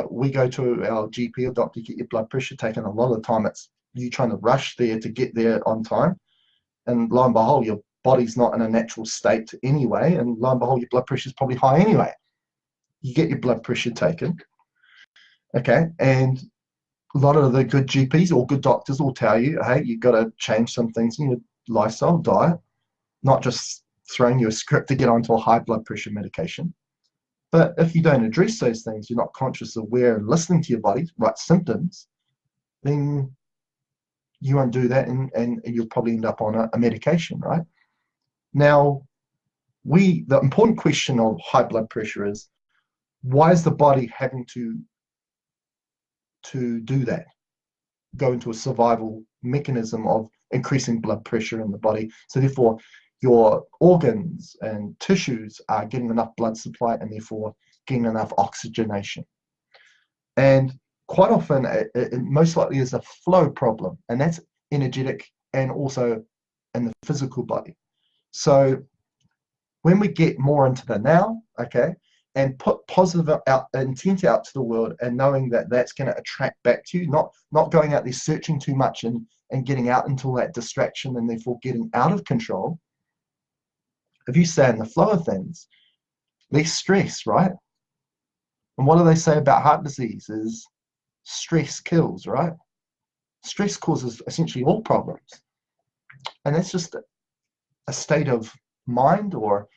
We go to our GP or doctor to get your blood pressure taken. A lot of the time it's you trying to rush there to get there on time. And lo and behold, your body's not in a natural state anyway. And lo and behold, your blood pressure is probably high anyway. You get your blood pressure taken, okay? And a lot of the good GPs or good doctors will tell you, hey, you've got to change some things in your lifestyle, diet, not just throwing you a script to get onto a high blood pressure medication. But if you don't address those things, you're not conscious, aware, and listening to your body, right symptoms, then you won't do that, and you'll probably end up on a medication, right? Now, the important question of high blood pressure is, why is the body having to do that? Go into a survival mechanism of increasing blood pressure in the body. So therefore, your organs and tissues are getting enough blood supply and therefore getting enough oxygenation. And quite often, it most likely is a flow problem, and that's energetic and also in the physical body. So when we get more into the now, okay, and put positive intent out to the world and knowing that that's going to attract back to you, not going out there searching too much and getting out into that distraction and therefore getting out of control. If you stay in the flow of things, less stress, right? And what do they say about heart disease is stress kills, right? Stress causes essentially all problems. And that's just a state of mind or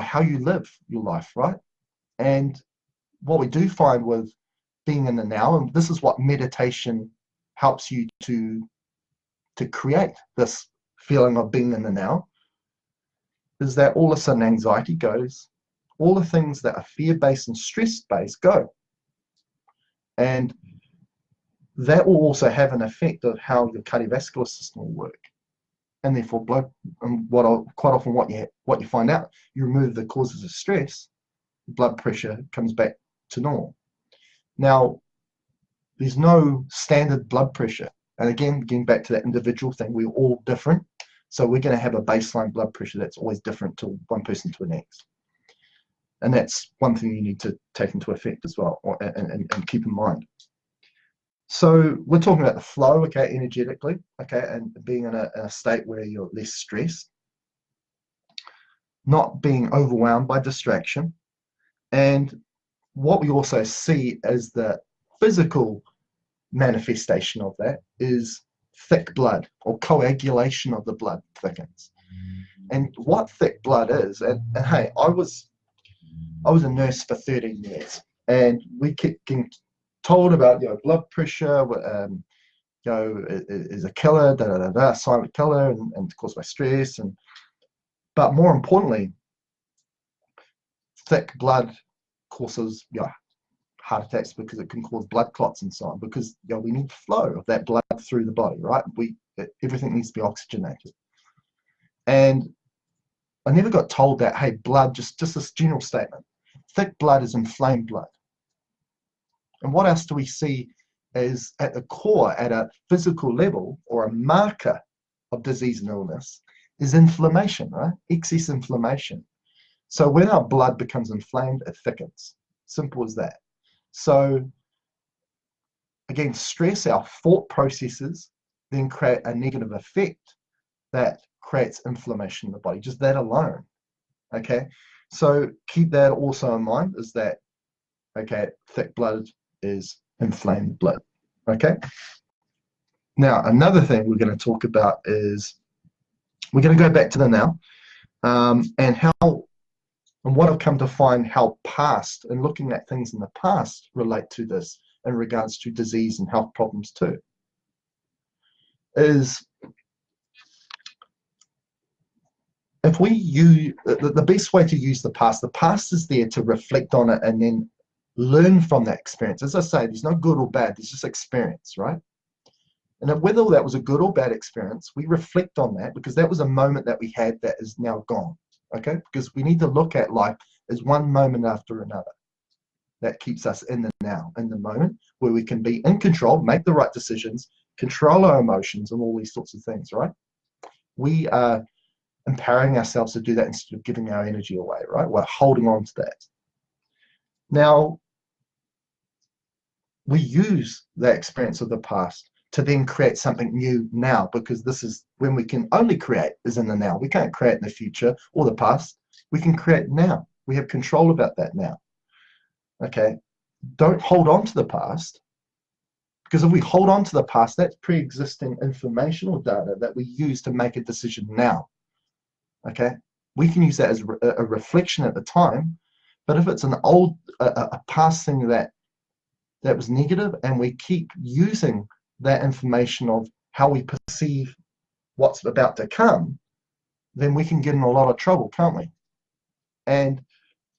how you live your life, right? And what we do find with being in the now, and this is what meditation helps you to create this feeling of being in the now, is that all of a sudden anxiety goes, all the things that are fear-based and stress-based go. And that will also have an effect of how your cardiovascular system will work. And therefore blood, and quite often what you find out, you remove the causes of stress, blood pressure comes back to normal. Now, there's no standard blood pressure. And again, getting back to that individual thing, we're all different. So we're going to have a baseline blood pressure that's always different to one person to the next. And that's one thing you need to take into effect as well, and keep in mind. So we're talking about the flow, okay, energetically, okay, and being in a state where you're less stressed, not being overwhelmed by distraction. And what we also see as the physical manifestation of that is thick blood, or coagulation of the blood thickens. And what thick blood is, and hey, I was a nurse for 13 years, and we kept getting told about, blood pressure, is a killer, silent killer, and caused by stress, but more importantly, thick blood causes heart attacks because it can cause blood clots and so on, because we need flow of that blood through the body, right? Everything needs to be oxygenated. And I never got told that, hey, blood, just this general statement, thick blood is inflamed blood. And what else do we see is at the core, at a physical level, or a marker of disease and illness, is inflammation, right? Excess inflammation. So when our blood becomes inflamed, it thickens. Simple as that. So again, stress, our thought processes then create a negative effect that creates inflammation in the body, just that alone, okay? So keep that also in mind, is that, okay, thick blood is inflamed blood, okay? Now, another thing we're going to talk about is, we're going to go back to the now, and what I've come to find how past, and looking at things in the past, relate to this in regards to disease and health problems too, is if we use, the best way to use the past is there to reflect on it and then learn from that experience. As I say, there's no good or bad, there's just experience, right? And whether that was a good or bad experience, we reflect on that because that was a moment that we had that is now gone, okay? Because we need to look at life as one moment after another. That keeps us in the now, in the moment, where we can be in control, make the right decisions, control our emotions and all these sorts of things, right? We are empowering ourselves to do that instead of giving our energy away, right? We're holding on to that. Now, we use that experience of the past to then create something new now, because this is when we can only create is in the now. We can't create in the future or the past. We can create now. We have control about that now. Okay? Don't hold on to the past, because if we hold on to the past, that's pre-existing informational data that we use to make a decision now. Okay? We can use that as a reflection at the time, but if it's an old, a past thing that was negative, and we keep using that information of how we perceive what's about to come, then we can get in a lot of trouble, can't we? And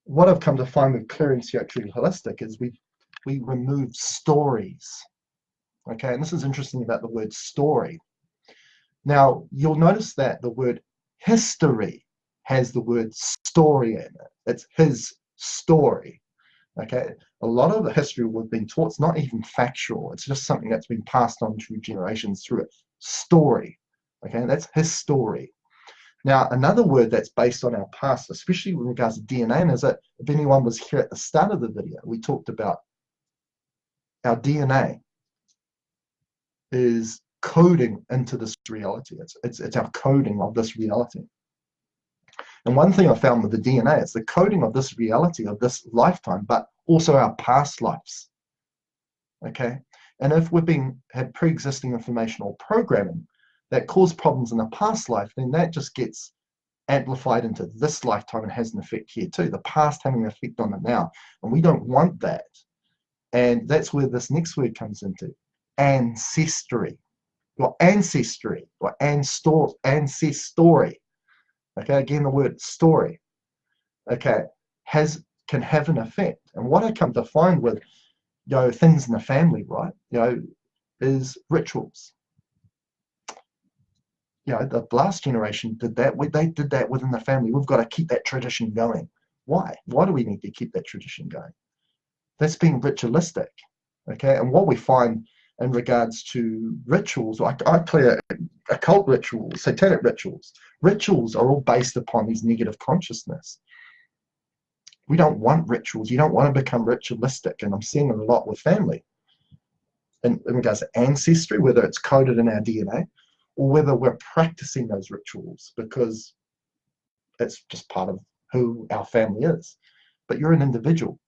what I've come to find with clearing Truly Holistic is we remove stories. Okay, and this is interesting about the word story. Now, you'll notice that the word history has the word story in it. It's his story. Okay, a lot of the history we've been taught is not even factual. It's just something that's been passed on through generations through a story. Okay, that's his story. Now, another word that's based on our past, especially with regards to DNA, is that if anyone was here at the start of the video, we talked about our DNA is coding into this reality. It's our coding of this reality. And one thing I found with the DNA, it's the coding of this reality, of this lifetime, but also our past lives. Okay? And if we've had pre-existing informational programming that caused problems in a past life, then that just gets amplified into this lifetime and has an effect here too. The past having an effect on the now. And we don't want that. And that's where this next word comes into. Ancestry. Your ancestry, or ancestry. Okay, again, the word story, okay, can have an effect. And what I come to find with, things in the family, right, is rituals. The last generation did that. They did that within the family. We've got to keep that tradition going. Why? Why do we need to keep that tradition going? That's being ritualistic, okay? And what we find in regards to rituals, I clear occult rituals, satanic rituals are all based upon these negative consciousness. We don't want rituals. You don't want to become ritualistic, and I'm seeing it a lot with family. In regards to ancestry, whether it's coded in our DNA, or whether we're practicing those rituals because it's just part of who our family is. But you're an individual.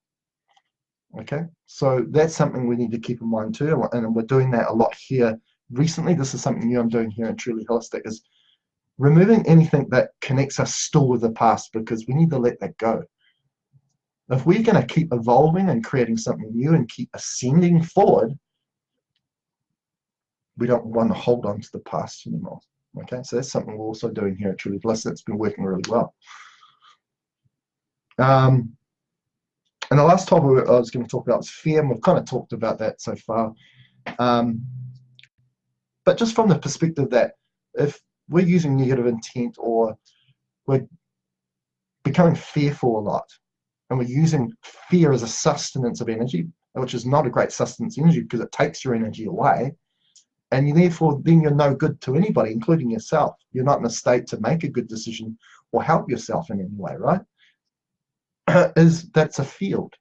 Okay, so that's something we need to keep in mind too, and we're doing that a lot here recently. This is something new I'm doing here in Truly Holistic, is removing anything that connects us still with the past, because we need to let that go. If we're going to keep evolving and creating something new and keep ascending forward, we don't want to hold on to the past anymore. Okay, so that's something we're also doing here at Truly Holistic. It's been working really well. And the last topic I was going to talk about was fear, and we've kind of talked about that so far. But just from the perspective that if we're using negative intent, or we're becoming fearful a lot, and we're using fear as a sustenance of energy, which is not a great sustenance energy because it takes your energy away, and therefore then you're no good to anybody, including yourself. You're not in a state to make a good decision or help yourself in any way, right? That's a field.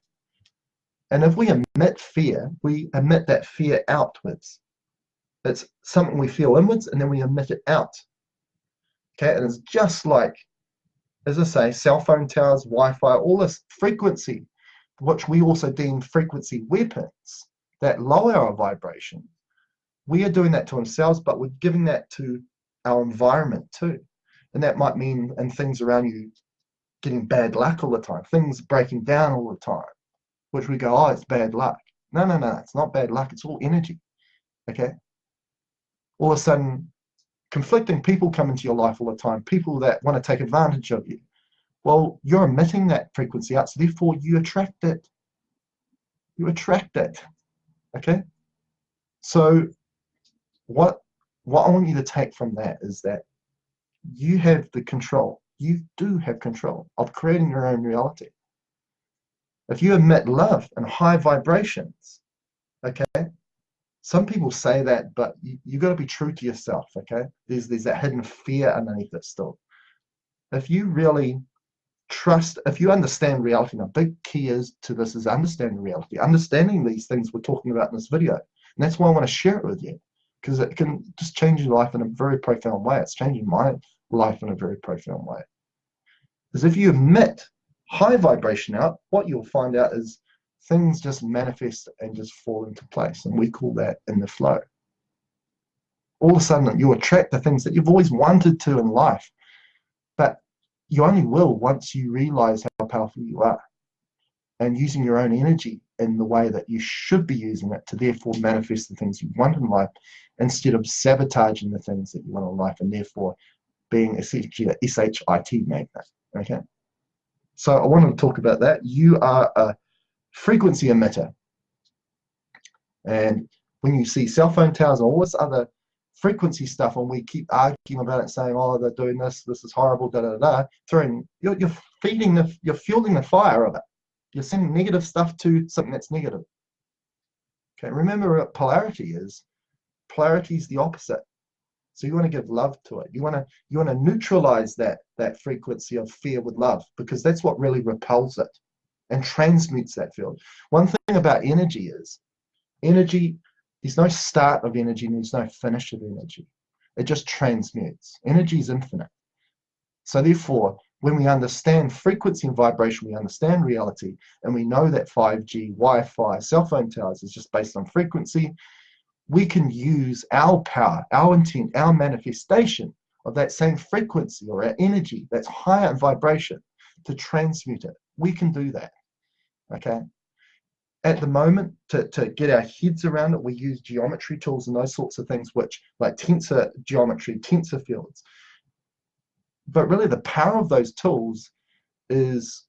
And if we emit fear, we emit that fear outwards. It's something we feel inwards, and then we emit it out. Okay, and it's just like, as I say, cell phone towers, Wi-Fi, all this frequency, which we also deem frequency weapons that lower our vibration. We are doing that to ourselves, but we're giving that to our environment too. And that might mean, and things around you getting bad luck all the time, things breaking down all the time, which we go, oh, it's bad luck. No, it's not bad luck. It's all energy. Okay. All of a sudden, conflicting people come into your life all the time, people that want to take advantage of you. Well, you're emitting that frequency out, so therefore you attract it. You attract it. Okay. So what I want you to take from that is that you have the control. You do have control of creating your own reality. If you emit love and high vibrations, okay, some people say that, but you got to be true to yourself, okay? There's that hidden fear underneath it still. if you really trust, if you understand reality, and a big key is to this is understanding reality, understanding these things we're talking about in this video. And that's why I want to share it with you, because it can just change your life in a very profound way. It's changing my life in a very profound way. Because if you emit high vibration out, what you'll find out is things just manifest and just fall into place. And we call that in the flow. All of a sudden, you attract the things that you've always wanted to in life. But you only will once you realize how powerful you are, and using your own energy in the way that you should be using it to therefore manifest the things you want in life, instead of sabotaging the things that you want in life and therefore being essentially a SHIT magnet. Okay, so I wanted to talk about that. You are a frequency emitter, and when you see cell phone towers and all this other frequency stuff, and we keep arguing about it, saying, "Oh, they're doing this is horrible," da da da. You're feeding you're fueling the fire of it. You're sending negative stuff to something that's negative. Okay, remember what polarity is. Polarity is the opposite. So you want to give love to it. You want to neutralize that frequency of fear with love, because that's what really repels it and transmutes that field. One thing about energy is energy. There's no start of energy and there's no finish of energy. It just transmutes. Energy is infinite. So therefore, when we understand frequency and vibration, we understand reality, and we know that 5G, Wi-Fi, cell phone towers is just based on frequency, we can use our power, our intent, our manifestation of that same frequency or our energy that's higher in vibration to transmute it. We can do that, okay? At the moment, to get our heads around it, we use geometry tools and those sorts of things, which like tensor geometry, tensor fields. But really the power of those tools is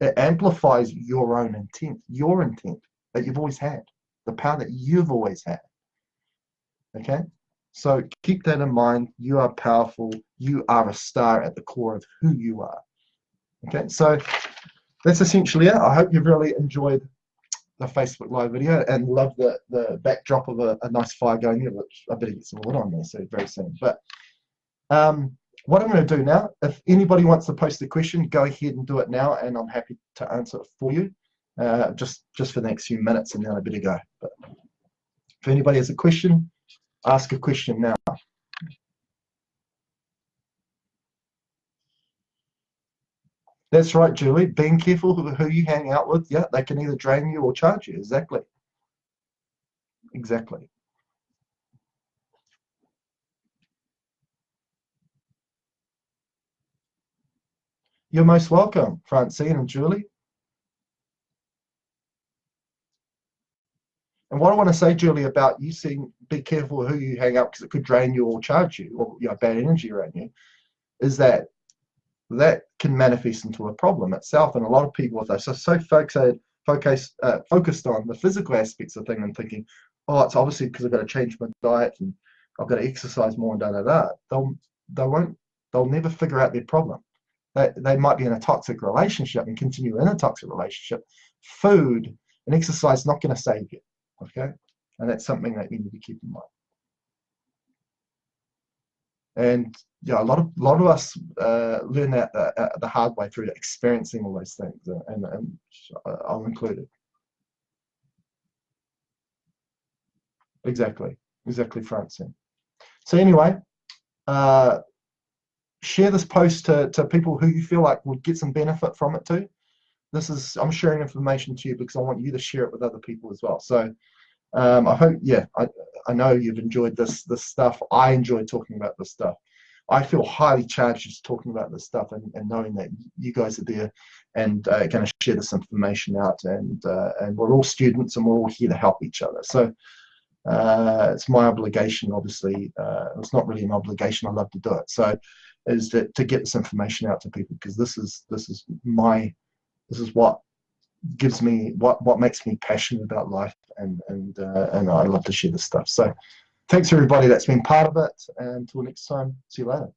it amplifies your own intent that you've always had, the power that you've always had. Okay? So keep that in mind. You are powerful. You are a star at the core of who you are. Okay? So that's essentially it. I hope you've really enjoyed the Facebook Live video and love the backdrop of a nice fire going there, which I better get some wood on there so very soon. But what I'm going to do now, if anybody wants to post a question, go ahead and do it now, and I'm happy to answer it for you, just for the next few minutes, and then I better go. But if anybody has a question, ask a question now. That's right, Julie. Being careful who you hang out with. Yeah, they can either drain you or charge you. Exactly. Exactly. You're most welcome, Francine and Julie. And what I want to say, Julie, about you saying be careful who you hang out because it could drain you or charge you, or bad energy around you, is that can manifest into a problem itself. And a lot of people are so focused on the physical aspects of things and thinking, oh, it's obviously because I've got to change my diet and I've got to exercise more and da da da. They'll never figure out their problem. They might be in a toxic relationship and continue in a toxic relationship. Food and exercise is not going to save you. Okay, and that's something that you need to keep in mind. And yeah, a lot of us learn that the hard way through experiencing all those things, and I'm included. Exactly, Francine. So anyway, share this post to people who you feel like would get some benefit from it too. I'm sharing information to you because I want you to share it with other people as well. So I hope, I know you've enjoyed this stuff. I enjoy talking about this stuff. I feel highly charged just talking about this stuff and knowing that you guys are there and going to share this information out. And we're all students and we're all here to help each other. So it's my obligation, obviously. It's not really an obligation. I love to do it. So is to get this information out to people, because this is what gives me what makes me passionate about life, and I love to share this stuff. So thanks everybody that's been part of it, and until next time, see you later.